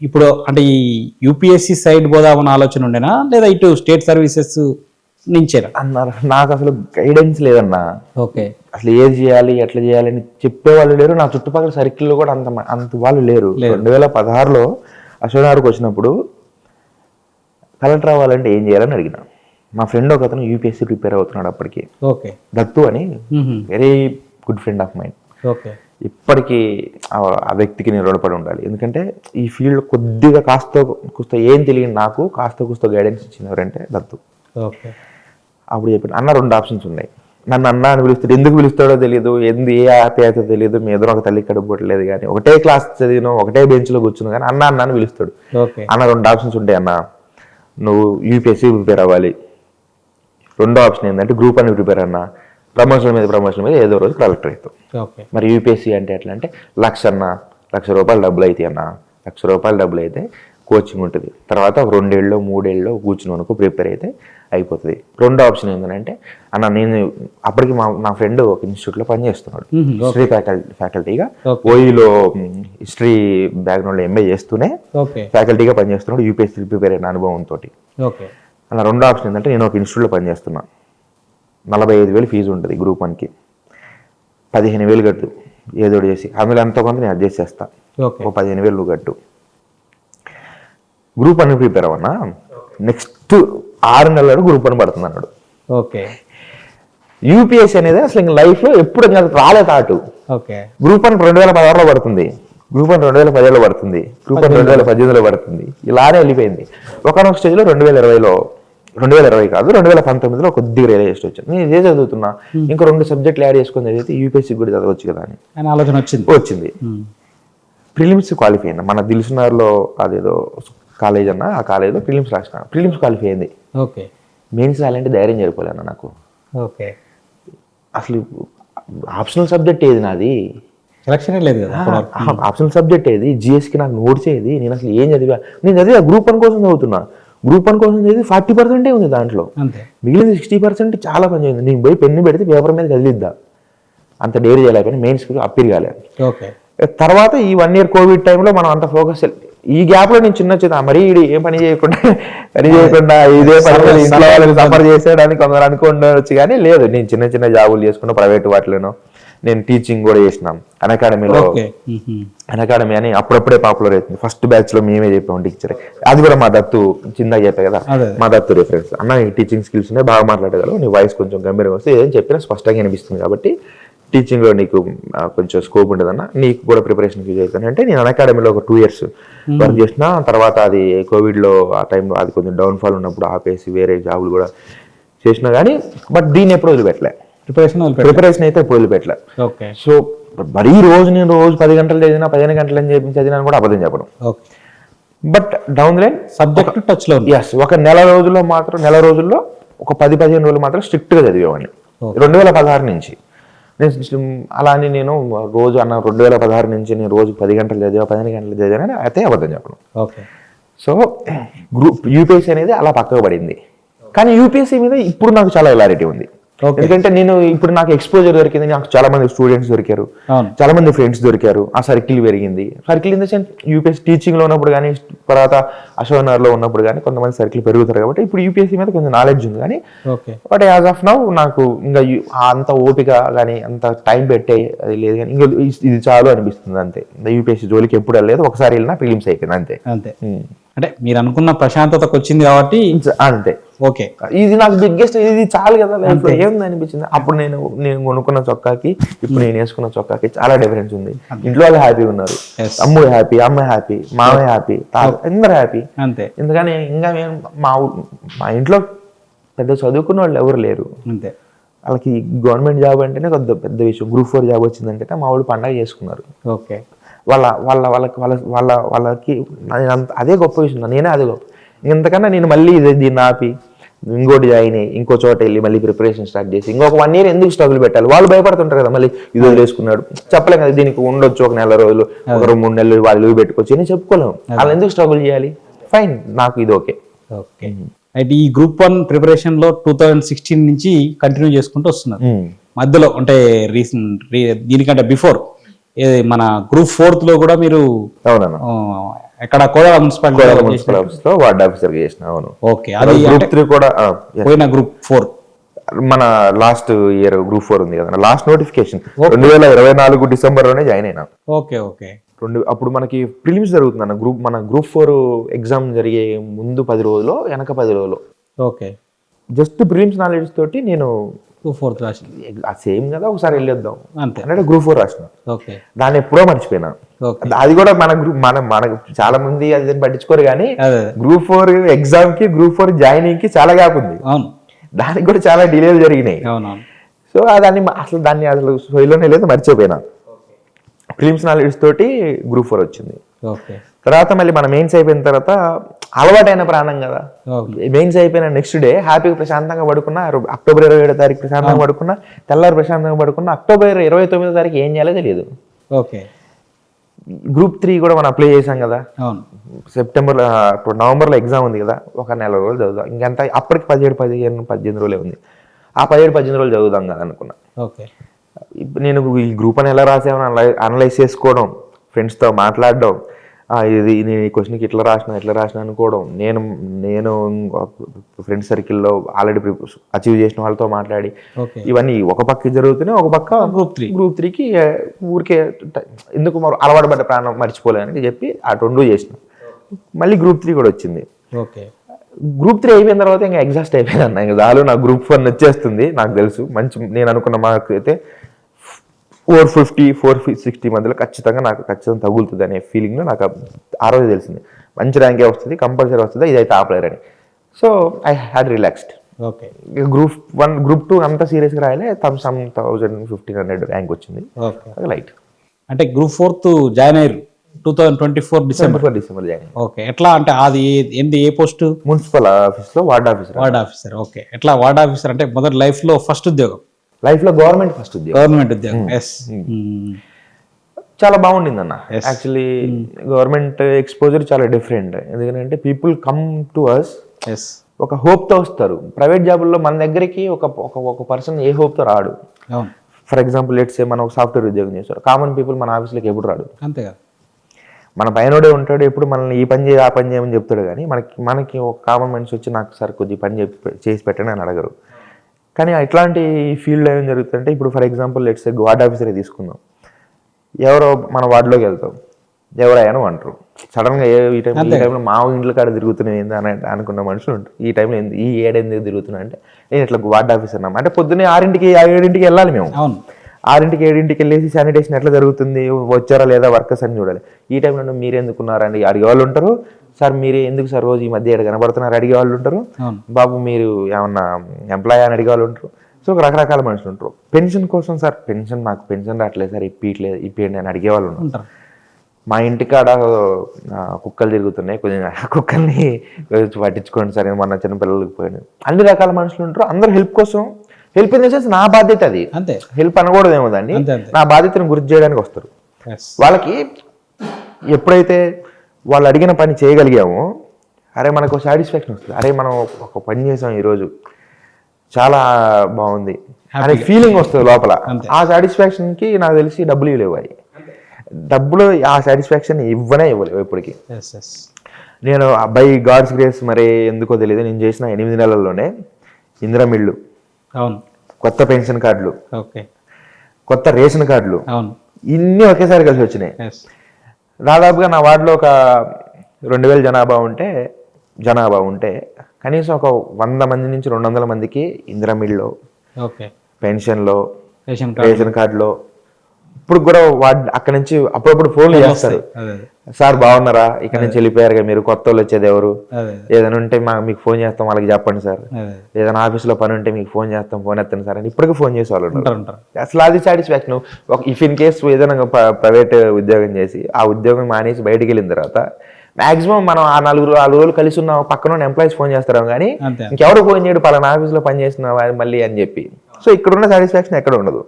ఇప్పుడు అంటే ఈ యూపీఎస్సి సైడ్ పోదామని ఆలోచన ఉండేనా లేదా ఇటు స్టేట్ సర్వీసెస్ నుంచేనా? అన్నారు నాకు అసలు గైడెన్స్ లేదన్నా. ఓకే. అసలు ఏది చేయాలి ఎట్లా చేయాలి అని చెప్పేవాళ్ళు లేరు. నా చుట్టుపక్కల సర్కిల్లో కూడా అంత వాళ్ళు లేరు. 2016లో అశోక్ వచ్చినప్పుడు కలెక్టర్ అవ్వాలంటే ఏం చేయాలని అడిగిన. మా ఫ్రెండ్ ఒక అతను యూపీఎస్సీ ప్రిపేర్ అవుతున్నాడు అప్పటికి. ఓకే. దత్తు అని very good friend of mind. Okay. ఇప్పటికీ ఆ వ్యక్తికి నేను రుణపడి ఉండాలి. ఎందుకంటే ఈ ఫీల్డ్ కొద్దిగా కాస్త కూస్త ఏం తెలియని నాకు కాస్త కూస్త గైడెన్స్ ఇచ్చిన ఎవరంటే దత్తు. ఓకే. అప్పుడు చెప్పాను అన్న 2 ఆప్షన్స్ ఉన్నాయి. నన్ను అన్న అని పిలుస్తాడు, ఎందుకు పిలుస్తాడో తెలియదు, ఏ ఆప్యాయత తెలియదు, మీ ఎదురు ఒక తల్లి కడుపుట్లేదు, కానీ ఒకటే క్లాస్ చదివినో ఒకటే బెంచ్లో కూర్చున్నా కానీ అన్న అన్న అని పిలుస్తాడు. అన్న 2 ఆప్షన్స్ ఉంటాయి అన్న, నువ్వు యూపీఎస్సీ ప్రిపేర్ అవ్వాలి. 2వ ఆప్షన్ ఏంటంటే గ్రూప్ అని ప్రిపేర్ అన్న, ప్రమోషన్ మీద ఏదో రోజు కలెక్టర్ అవుతావు. మరి యూపీఎస్సీ అంటే ఎట్లా అంటే ₹1,00,000 డబ్బులు అవుతాయి అన్న. ₹1,00,000 డబ్బులు అయితే కోచింగ్ ఉంటుంది, తర్వాత 2 ఏళ్ళు 3 ఏళ్ళు కూర్చుని వరకు ప్రిపేర్ అయితే అయిపోతుంది. 2వ ఆప్షన్ ఏంటంటే అన్న నేను అప్పటికి నా ఫ్రెండ్ ఒక ఇన్స్టిట్యూట్లో పనిచేస్తున్నాడు హిస్టరీ ఫ్యాకల్టీగా. ఓఈలో హిస్టరీ బ్యాక్గ్రౌండ్లో ఎంఏ చేస్తూనే ఫ్యాకల్టీగా పనిచేస్తున్నాడు యూపీఎస్సీ ప్రిపేర్ అయిన అనుభవంతో. అలా 2వ ఆప్షన్ ఏంటంటే నేను ఒక ఇన్స్టిట్యూట్లో పనిచేస్తున్నా, 45,000 ఫీజు ఉంటుంది గ్రూప్ 1కి, 15,000 కట్టు ఏదో చేసి, అందులో ఎంతో కొంత నేను అడ్జస్ట్ చేస్తా, ఒక 15,000 నువ్వు కట్టు. గ్రూప్ 1 ప్రిపేర్ అవ్వనా, నెక్స్ట్ 6 నెలలు గ్రూప్ 1 పడుతుంది అన్నాడు. ఓకే. యూపీఎస్సీ అనేది అసలు ఇంకా లైఫ్లో ఎప్పుడు రాలే థాటు. గ్రూప్ 1 2016లో పడుతుంది, గ్రూప్ 1 2017లో పడుతుంది, గ్రూప్ 1 2018లో పడుతుంది, ఇలానే వెళ్ళిపోయింది. ఒకనొక స్టేజ్లో 2020 కాదు 2019లో కొద్దిగా రియలైజేషన్ వచ్చింది, నేను ఇదే చదువుతున్నా ఇంకో 2 సబ్జెక్టులు యాడ్ చేసుకుని చదివితే యూపీఎస్సీ కూడా చదవచ్చు కదా అని ఆలోచన వచ్చింది. ప్రిలిమ్స్ క్వాలిఫై అయినా, మన దిల్సునార్లో అదేదో కాలేజ్ అన్న, ఆ కాలేజ్లో ప్రిలిమ్స్ రాసిన, ప్రిలిమ్స్ క్వాలిఫై అయింది. మెయిన్స్ రాయాలంటే ధైర్యం సరిపోలేన్న నాకు. అసలు ఆప్షనల్ సబ్జెక్ట్ ఏది నాది, ఆప్షనల్ సబ్జెక్ట్ ఏది, జిఎస్కి నాకు నోట్స్ ఏది, నేను అసలు ఏం చదివా, నేను చదివా గ్రూప్ 1 కోసం చదువుతున్నా, గ్రూప్ 1 కోసం చదివి 40% ఉంది దాంట్లో, మిగిలిన 60% చాలా పని చేయింది. నేను పోయి పెన్ను పెడితే పేపర్ మీద కదిలిద్దా, అంత డేర్ చేయలేకపోయినా మెయిన్స్కి అప్పీర్ కాలేదు. తర్వాత ఈ 1 year కోవిడ్ టైంలో మనం అంత ఫోకస్, ఈ గ్యాప్ లో నేను చిన్న మరీ ఏం పని చేయకుండా ఇదే పని ఇంట్లో వాళ్ళని సఫర్ చేసేయడానికి కొందరు అనుకోవచ్చు, కానీ లేదు, నేను చిన్న జాబులు చేసుకున్నా ప్రైవేట్ వాటిలోనూ. నేను టీచింగ్ కూడా చేసినాం అకాడమీలో. అకాడమీ అని అప్పుడప్పుడే పాపులర్ అవుతుంది, ఫస్ట్ బ్యాచ్ లో మేమే చెప్పాము టీచర్. అది కూడా మా దత్తు చిందా చెప్పే కదా, మా దత్తు రిఫరెన్స్. అన్న ఈ టీచింగ్ స్కిల్స్ ఉన్నాయి, బాగా మాట్లాడగలవు, నీ వాయిస్ కొంచెం గంభీరంగా వస్తే ఏం చెప్పినా స్పష్టంగా అనిపిస్తుంది, కాబట్టి టీచింగ్లో నీకు కొంచెం స్కోప్ ఉంటుందన్న, నీకు కూడా ప్రిపరేషన్ యూజ్ అవుతాను అంటే నేను అకాడమీలో ఒక 2 years వర్క్ చేసిన. తర్వాత అది కోవిడ్లో ఆ టైంలో అది కొంచెం డౌన్ఫాల్ ఉన్నప్పుడు ఆపేసి వేరే జాబులు కూడా చేసినా కానీ, బట్ దీన్ని ఎప్పుడు వదిలిపెట్టలే, ప్రిపరేషన్ అయితే ఎప్పుడు వదిలిపెట్టలే. సో మరీ నేను రోజు 10 గంటలు చదివినా 15 గంటలు అని చెప్పి చదివినా కూడా అబద్ధం చెప్పడం. But down line subject touch లో ఒక నెల రోజుల్లో ఒక 10-15 రోజులు మాత్రం స్ట్రిక్ట్గా చదివేవాడిని 2016 నుంచి. అలా అని నేను రోజు 2016 నుంచి నేను రోజు 10 గంటలు చదివా 15 గంటలు చదివానని అయితే అబద్ధం చెప్పను. సో యూపీఎస్సీ అనేది అలా పక్కకు పడింది. కానీ యూపీఎస్సీ మీద ఇప్పుడు నాకు చాలా క్లారిటీ ఉంది, ఎందుకంటే నేను ఇప్పుడు నాకు ఎక్స్పోజర్ దొరికింది, నాకు చాలా మంది స్టూడెంట్స్ దొరికారు, చాలా మంది ఫ్రెండ్స్ దొరికారు, ఆ సర్కిల్ పెరిగింది. Circle in the sense UPSC teaching లో ఉన్నప్పుడు కానీ, తర్వాత అశోక్ ఉన్నప్పుడు కానీ కొంతమంది సర్కిల్ పెరుగుతారు, కాబట్టి ఇప్పుడు యూపీఎస్సీ మీద కొంచెం నాలెడ్జ్ ఉంది. కానీ బట్ యాజ్ ఆఫ్ నౌ నాకు ఇంకా అంత ఓపిక కానీ అంత టైం పెట్టే అది లేదు, కానీ ఇంకా ఇది చాలు అనిపిస్తుంది అంతే. యూపీఎస్సీ జోలికి ఎప్పుడు వెళ్ళలేదు, ఒకసారి వెళ్ళినా ప్రిలిమ్స్ అయిపోయింది అంతే. అంటే మీరు అనుకున్న ప్రశాంతతకు వచ్చింది కాబట్టి అంతే. ఓకే, ఇది నాకు బిగ్గెస్ట్, ఇది చాలు కదా లైఫ్ లో ఏముంది అనిపించింది. అప్పుడు నేను కొనుక్కున్న చొక్కాకి ఇప్పుడు నేను వేసుకున్న చొక్కాకి చాలా డిఫరెన్స్ ఉంది. ఇంట్లో వాళ్ళు హ్యాపీగా ఉన్నారు, అమ్ముడు హ్యాపీ, అమ్మాయి హ్యాపీ, మామయ్య హ్యాపీ, అందరు హ్యాపీ అంతే. ఎందుకని ఇంకా మా ఇంట్లో పెద్ద చదువుకున్న వాళ్ళు ఎవరు లేరు అంతే. వాళ్ళకి గవర్నమెంట్ జాబ్ అంటేనే కొద్దిగా పెద్ద విషయం. గ్రూప్ 4 జాబ్ వచ్చిందంటే మా వాళ్ళు పండగ చేసుకున్నారు. ఓకే, వాళ్ళకి అదే గొప్ప విషయం, నేనే అదే గొప్ప. ఇంతకన్నా నేను మళ్ళీ దీన్ని ఆపి ఇంకోటి జాయిన్ అయ్యి ఇంకో చోట వెళ్ళి మళ్ళీ ప్రిపరేషన్ స్టార్ట్ చేసి ఇంకొక 1 year ఎందుకు స్ట్రగుల్ పెట్టాలి? వాళ్ళు భయపడుతుంటారు కదా, మళ్ళీ ఇది వదిలేసుకున్నాడు చెప్పలేం కదా, దీనికి ఉండొచ్చు ఒక నెల రోజులు, ఒక 2-3 నెలలు వాళ్ళు లీవ్ పెట్టుకోవచ్చు అని చెప్పుకోలేము. వాళ్ళు ఎందుకు స్ట్రగుల్ చేయాలి? ఫైన్, నాకు ఇది ఓకే. ఓకే, అయితే ఈ గ్రూప్ 1 ప్రిపరేషన్ లో 2016 నుంచి కంటిన్యూ చేసుకుంటూ వస్తున్నారు. మధ్యలో అంటే దీనికంటే బిఫోర్ మన గ్రూప్ 4 లో కూడా మీరు ఎక్కడ కోదాడ మున్సిపాలిటీ మున్సిపల్ ఆఫీస్ లో వార్డ్ ఆఫీసర్ చేసిన. అవును. ఓకే, అది గ్రూప్ 3 కూడా పోయిన గ్రూప్ 4 మన లాస్ట్ ఇయర్ గ్రూప్ 4 ఉంది కదా, లాస్ట్ నోటిఫికేషన్ 2024 డిసెంబర్ లోనే జాయిన్ అయినా. Okay okay. అప్పుడు మనకి ప్రిలిమ్స్ జరుగుతుంది మన గ్రూప్ 4 ఎగ్జామ్ జరిగే ముందు 10 రోజులు వెనక 10 రోజులు. ఓకే, జస్ట్ ప్రిలిమ్స్ నాలెడ్జ్ తోటి నేను గ్రూప్ 4 రాసింది. సేమ్ కదా, ఒకసారి వెళ్ళొద్దాం అంతే అంటే గ్రూప్ 4 రాసిన. ఓకే, దాన్ని ఎప్పుడో మర్చిపోయినా. అది కూడా మన గ్రూప్ మన చాలా మంది అది పట్టించుకోరు కానీ గ్రూప్ 4 ఎగ్జామ్ కి గ్రూప్ 4 జాయినింగ్ కి చాలా గ్యాప్ ఉంది. అవును, దానికి కూడా చాలా డిలేలు జరిగినాయి. అవునవును. సో దాన్ని అసలు సొయ్యలోనే లేదు, మర్చిపోయినా. ప్రిలిమ్స్ నాలెడ్జ్ తోటి గ్రూప్ 4 వచ్చింది. ఓకే, తర్వాత మళ్ళీ మన మెయిన్స్ అయిపోయిన తర్వాత అలవాటైన ప్రాణం కదా, మెయిన్స్ అయిపోయిన నెక్స్ట్ డే హ్యాపీగా ప్రశాంతంగా పడుకున్నా. అక్టోబర్ 27వ తారీఖు ప్రశాంతంగా పడుకున్నా, తెల్లారి ప్రశాంతంగా పడుకున్నా. అక్టోబర్ 29వ తారీఖు ఏం చేయాలో తెలియదు. ఓకే, గ్రూప్ 3 కూడా మనం అప్లై చేసాం కదా, అవును. నవంబర్లో ఎగ్జామ్ ఉంది కదా, ఒక నెల రోజులు చదువుదాం. ఇంకెంత అప్పటికి 17-18 రోజులే ఉంది. ఆ 17-18 రోజులు చదువుదాం కదా అనుకున్నా. ఓకే, నేను ఈ గ్రూప్ అని ఎలా రాసామని అనలైజ్ చేసుకోవడం, ఫ్రెండ్స్తో మాట్లాడడం, ఇది నేను ఈ క్వశ్చన్కి ఇట్లా రాసిన అనుకోవడం, నేను ఫ్రెండ్ సర్కిల్లో ఆల్రెడీ అచీవ్ చేసిన వాళ్ళతో మాట్లాడి, ఇవన్నీ ఒక పక్క జరుగుతున్నాయి. ఒక పక్క గ్రూప్ 3కి ఊరికే ఎందుకు అలవాటు పడ్డ ప్రాణం మర్చిపోలేదని చెప్పి ఆ 2 చేసిన. మళ్ళీ గ్రూప్ 3 కూడా వచ్చింది. ఓకే, గ్రూప్ 3 అయిపోయిన తర్వాత ఇంకా ఎగ్జాస్ట్ అయిపోయింది అన్న. ఇంకా చాలు, నా గ్రూప్ 1 వచ్చేస్తుంది నాకు తెలుసు. నేను అనుకున్న మార్క్ అయితే 450-460 మధ్యలో ఖచ్చితంగా తగులుతుంది అనే ఫీలింగ్ నాకు ఆ రోజు తెలిసింది. మంచి ర్యాంకే వస్తుంది, కంపల్సరీ వస్తుంది, ఇదైతే ఆపలేరు అని. So I had relaxed. Okay, group 1 group 2 అంత సీరియస్గా రాయలే. 1000-1500 ర్యాంక్ వచ్చింది. లైట్. అంటే గ్రూప్ 4 జాయిన్ అయ్యారు 2024 డిసెంబర్ జాయిన్. ఓకే, ఎట్లా అంటే అది ఏంది, ఏ పోస్ట్? మున్సిపల్ ఆఫీస్ లో వార్డ్ ఆఫీసర్. ఓకే, ఎట్లా వార్డ్ ఆఫీసర్ అంటే మొదటి లైఫ్ లో ఫస్ట్ ఉద్యోగం? లైఫ్ లో గవర్నమెంట్ ఫస్ట్ ఉద్యోగం. గవర్నమెంట్ ఉద్యోగం. చాలా బాగుండింది అన్న. యాక్చువల్లీ గవర్నమెంట్ ఎక్స్పోజర్ చాలా డిఫరెంట్. ఎందుకంటే పీపుల్ కమ్ టు అస్ ఒక హోప్ తో వస్తారు. ప్రైవేట్ జాబుల్లో మన దగ్గరికి ఒక పర్సన్ ఏ హోప్ తో రాడు. ఫర్ ఎగ్జాంపుల్ లెట్స్ సే మనం ఒక సాఫ్ట్వేర్ ఉద్యోగం చేస్తారు, కామన్ పీపుల్ మన ఆఫీస్లోకి ఎప్పుడు రాడు. అంతే కదా, మన పైనోడే ఉంటాడు, ఎప్పుడు మనల్ని ఈ పని చేయి ఆ పని చేయమని చెప్తాడు. కానీ మనకి ఒక కామన్ మనిషి వచ్చి నాకు సార్ కొద్ది పని చేసి పెట్టండి అని అడగరు. కానీ ఇట్లాంటి ఫీల్డ్లో ఏం జరుగుతుందంటే, ఇప్పుడు ఫర్ ఎగ్జాంపుల్ లెట్స్ వార్డ్ ఆఫీసరే తీసుకుందాం. ఎవరో మన వార్డులోకి వెళ్తాం, ఎవరైనా అంటారు సడన్గా ఈ టైంలో మా ఇంట్లో కాడ తిరుగుతున్నాయి ఏంది అని అనుకున్న మనుషులు ఉంటారు. ఈ టైంలో ఈ ఏడెందుకు తిరుగుతున్నా అంటే, నేను ఇట్లా వార్డ్ ఆఫీసర్ అన్నాం అంటే పొద్దున్నే 6-7 వెళ్ళాలి మేము. 6-7 వెళ్ళేసి శానిటేషన్ ఎట్లా జరుగుతుంది, వచ్చారా లేదా వర్కర్స్ అని చూడాలి. ఈ టైంలో మీరు ఎందుకున్నారండి అడిగే వాళ్ళు ఉంటారు. సార్ మీరే ఎందుకు సార్ రోజు ఈ మధ్య కనబడుతున్నారు అడిగే వాళ్ళు ఉంటారు. బాబు మీరు ఏమన్నా ఎంప్లాయీ అని అడిగే వాళ్ళు ఉంటారు. సో రకరకాల మనుషులు ఉంటారు. పెన్షన్ కోసం సార్ నాకు పెన్షన్ రావట్లేదు సార్, ఇప్పియండి అని అడిగే వాళ్ళు ఉంటారు. మా ఇంటికాడ కుక్కలు తిరుగుతున్నాయి, కొంచెం కుక్కల్ని పట్టించుకోండి సార్, మన చిన్నపిల్లలకి పోయాను. అన్ని రకాల మనుషులు ఉంటారు. అందరూ హెల్ప్ ఇన్ ద సెన్స్ నా బాధ్యత అది. అంతే, హెల్ప్ అనకూడదేమో దాన్ని, నా బాధ్యతను గుర్తు చేయడానికి వస్తారు. వాళ్ళకి ఎప్పుడైతే వాళ్ళు అడిగిన పని చేయగలిగామో, అరే మనకు సాటిస్ఫాక్షన్ వస్తుంది. అరే మనం ఒక పని చేసాం ఈరోజు, చాలా బాగుంది అనే ఫీలింగ్ వస్తుంది లోపల. ఆ సాటిస్ఫాక్షన్కి నాకు తెలిసి డబ్బులు ఇవ్వలేవు. డబ్బులు ఆ సాటిస్ఫాక్షన్ ఇవ్వలేవు ఇప్పటికి. నేను బై గాడ్స్ గ్రేస్ మరి ఎందుకో తెలియదు, నేను చేసిన 8 నెలల్లోనే ఇందిరా మిల్లు, కొత్త పెన్షన్ కార్డులు, కొత్త రేషన్ కార్డులు, ఇన్ని ఒకేసారి కలిసి వచ్చినాయి. దాదాపుగా నా వార్డులో ఒక 2000 జనాభా ఉంటే కనీసం ఒక 100 మంది నుంచి 200 మందికి ఇందిరా మిల్లో, పెన్షన్లో, రేషన్ కార్డులో ఇప్పుడు కూడా అక్కడ నుంచి అప్పుడప్పుడు ఫోన్లు చేస్తారు. సార్ బాగున్నారా, ఇక్కడ నుంచి వెళ్ళిపోయారుగా మీరు, కొత్త వాళ్ళు వచ్చేది ఎవరు, ఏదైనా ఉంటే మీకు ఫోన్ చేస్తాం వాళ్ళకి చెప్పండి సార్, ఏదైనా ఆఫీస్లో పని ఉంటే మీకు ఫోన్ చేస్తాం, ఫోన్ ఎత్తండి సార్ అని ఇప్పటికీ ఫోన్ చేసే వాళ్ళు ఉంటారు. అసలు అది సాటిస్ఫాక్షన్. ఇఫ్ ఇన్ కేస్ ఏదైనా ప్రైవేట్ ఉద్యోగం చేసి ఆ ఉద్యోగం మానేసి బయటికి వెళ్ళిన తర్వాత మాక్సిమం మనం ఆ 4 రోజులు కలిసి ఉన్న పక్కన ఎంప్లాయీస్ ఫోన్ చేస్తాం, కానీ ఇంకెవరు ఫోన్ చేయడు పలానా ఆఫీస్లో పని చేస్తున్నావా మళ్ళీ అని చెప్పి. సో ఇక్కడ ఉన్న సాటిస్ఫాక్షన్ ఎక్కడ ఉండదు.